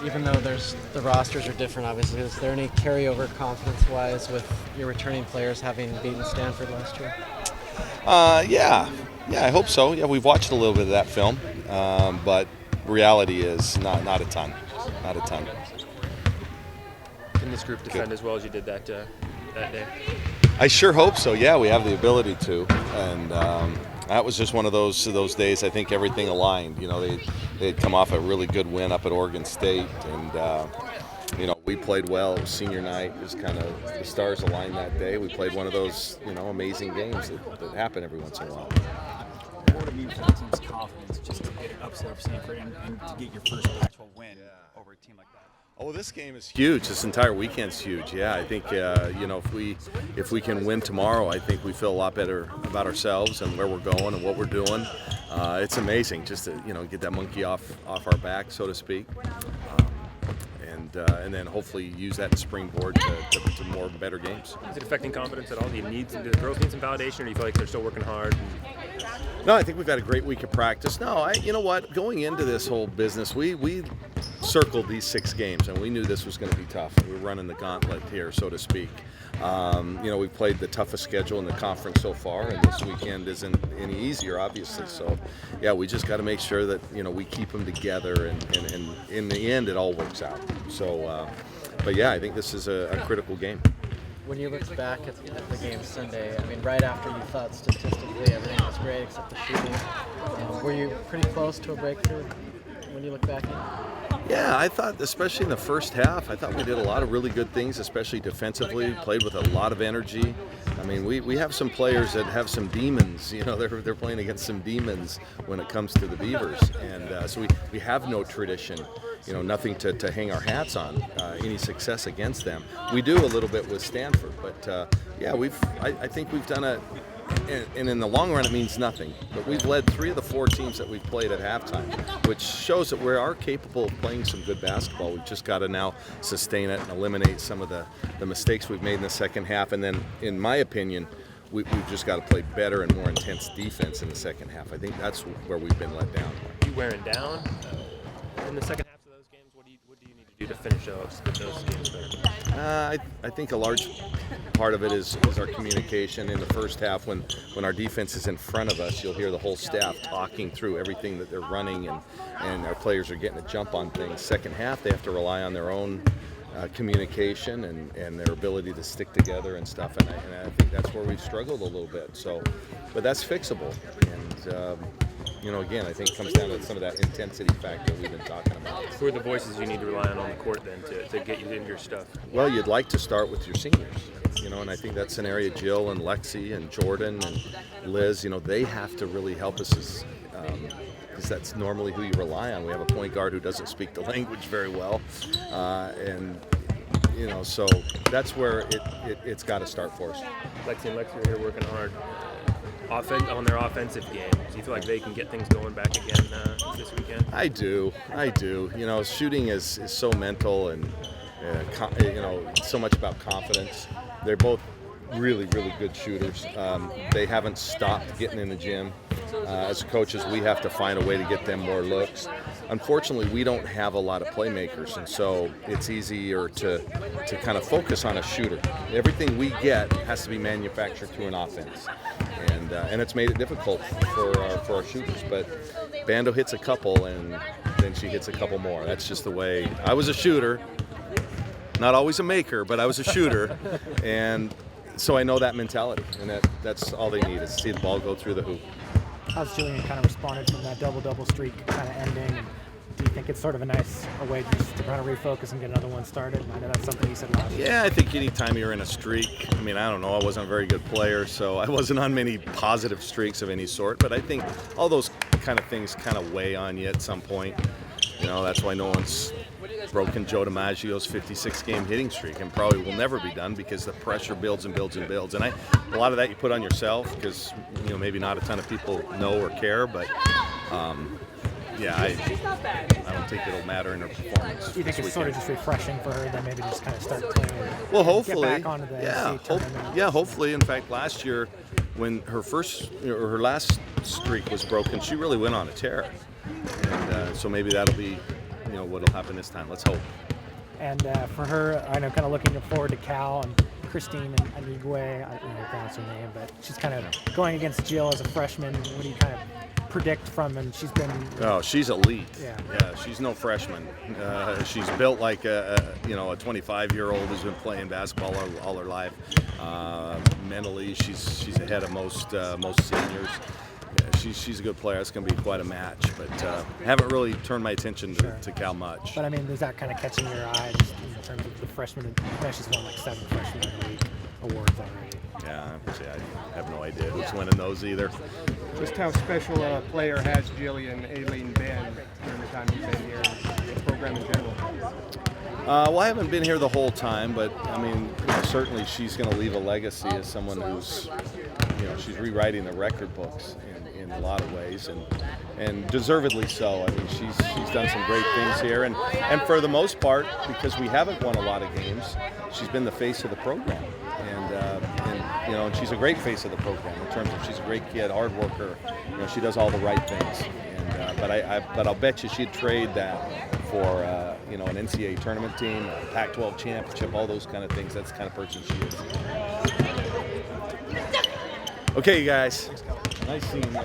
even though the rosters are different, obviously, is there any carryover confidence-wise with your returning players having beaten Stanford last year? Yeah, I hope so. Yeah, we've watched a little bit of that film, but reality is not a ton, not a ton. Can this group defend as well as you did that day? I sure hope so. Yeah, we have the ability to, and that was just one of those days. I think everything aligned. You know, they'd come off a really good win up at Oregon State, and we played well. It was senior night. It was kind of the stars aligned that day. We played one of those amazing games that happen every once in a while. What would it mean for the team's confidence just to get an upset of Stanford and to get your first actual win over a team like that? Oh, this game is huge. This entire weekend's huge. Yeah, I think if we can win tomorrow, I think we feel a lot better about ourselves and where we're going and what we're doing. It's amazing just to get that monkey off our back, so to speak, and then hopefully use that to springboard to more better games. Is it affecting confidence at all? Do the girls need some validation, or do you feel like they're still working hard? No, I think we've had a great week of practice. No, you know what? Going into this whole business, we circled these 6 games, and we knew this was going to be tough. We were running the gauntlet here, so to speak. We've played the toughest schedule in the conference so far, and this weekend isn't any easier, obviously. So, yeah, we just got to make sure that we keep them together, and in the end, it all works out. So, but yeah, I think this is a critical game. When you look back at the game Sunday, I mean, right after you thought statistically everything was great except the shooting, were you pretty close to a breakthrough when you look back at it? Yeah, I thought, especially in the first half, I thought we did a lot of really good things, especially defensively, played with a lot of energy. I mean, we have some players that have some demons, they're playing against some demons when it comes to the Beavers. And so we have no tradition, nothing to hang our hats on, any success against them. We do a little bit with Stanford, but yeah, I think we've done and in the long run it means nothing, but we've led 3 of the 4 teams that we've played at halftime, which shows that we are capable of playing some good basketball. We've just got to now sustain it and eliminate some of the mistakes we've made in the second half, and then in my opinion we've just got to play better and more intense defense in the second half. I think that's where we've been let down. You wearing down in the second half of those games? What do you need to do to finish those games better? I think a large part of it is our communication. In the first half, when our defense is in front of us, you'll hear the whole staff talking through everything that they're running, and our players are getting a jump on things. Second half, they have to rely on their own communication and their ability to stick together and stuff, and I think that's where we've struggled a little bit. So, but that's fixable, and again, I think it comes down to some of that intensity factor we've been talking about. Who are the voices you need to rely on the court then to get you into your stuff? Well, you'd like to start with your seniors, and I think that's an area Jill and Lexi and Jordan and Liz, they have to really help us because that's normally who you rely on. We have a point guard who doesn't speak the language very well, so that's where it's got to start for us. Lexi and Lexi are here working hard on their offensive game. Do you feel like they can get things going back again this weekend? I do. Shooting is so mental and so much about confidence. They're both really, really good shooters. They haven't stopped getting in the gym. As coaches, we have to find a way to get them more looks. Unfortunately, we don't have a lot of playmakers, and so it's easier to kind of focus on a shooter. Everything we get has to be manufactured through an offense, and it's made it difficult for our shooters. But Bando hits a couple, and then she hits a couple more. That's just the way. I was a shooter, not always a maker, but I was a shooter, and so I know that mentality, and that's all they need is to see the ball go through the hoop. How's Jillian kind of responded from that double-double streak kind of ending? Do you think it's sort of a nice way just to kind of refocus and get another one started? I know that's something you said last year. Yeah, I think anytime you're in a streak, I mean, I don't know, I wasn't a very good player, so I wasn't on many positive streaks of any sort, but I think all those kind of things kind of weigh on you at some point. That's why no one's broken Joe DiMaggio's 56-game hitting streak, and probably will never be done because the pressure builds and builds and builds. And a lot of that you put on yourself because maybe not a ton of people know or care, but yeah, I don't think it'll matter in her performance. Do you think it's sort of just refreshing for her then maybe just kind of start playing? Well, hopefully. Get back onto the NCAA tournament? Yeah, hopefully. In fact, last year when her last streak was broken, she really went on a tear, and so maybe that'll be what'll happen this time. Let's hope. And for her, I know, kind of looking forward to Cal and Christine and Anigwe. I don't know how to pronounce her name, but she's kind of going against Jill as a freshman. What do you kind of predict from? And she's been. Oh, she's elite. Yeah. She's no freshman. She's built like a 25-year-old who's been playing basketball all her life. Mentally, she's ahead of most seniors. Yeah, she's a good player. It's going to be quite a match, but haven't really turned my attention to Cal much. But I mean, is that kind of catching your eye just in terms of the freshman? She's won like 7 freshman of the week awards already. Yeah, I have no idea who's winning those either. Just how special a player has Jillian Aileen been during the time you've been here, and the program in general? Well, I haven't been here the whole time, but I mean, certainly she's going to leave a legacy as someone who's, she's rewriting the record books in a lot of ways, and deservedly so. I mean, she's done some great things here, and for the most part, because we haven't won a lot of games, she's been the face of the program, and she's a great face of the program in terms of she's a great kid, hard worker. She does all the right things, but I'll bet you she'd trade that for an NCAA tournament team, a Pac-12 championship, all those kind of things. That's the kind of person she is. Okay, you guys. Nice seeing you.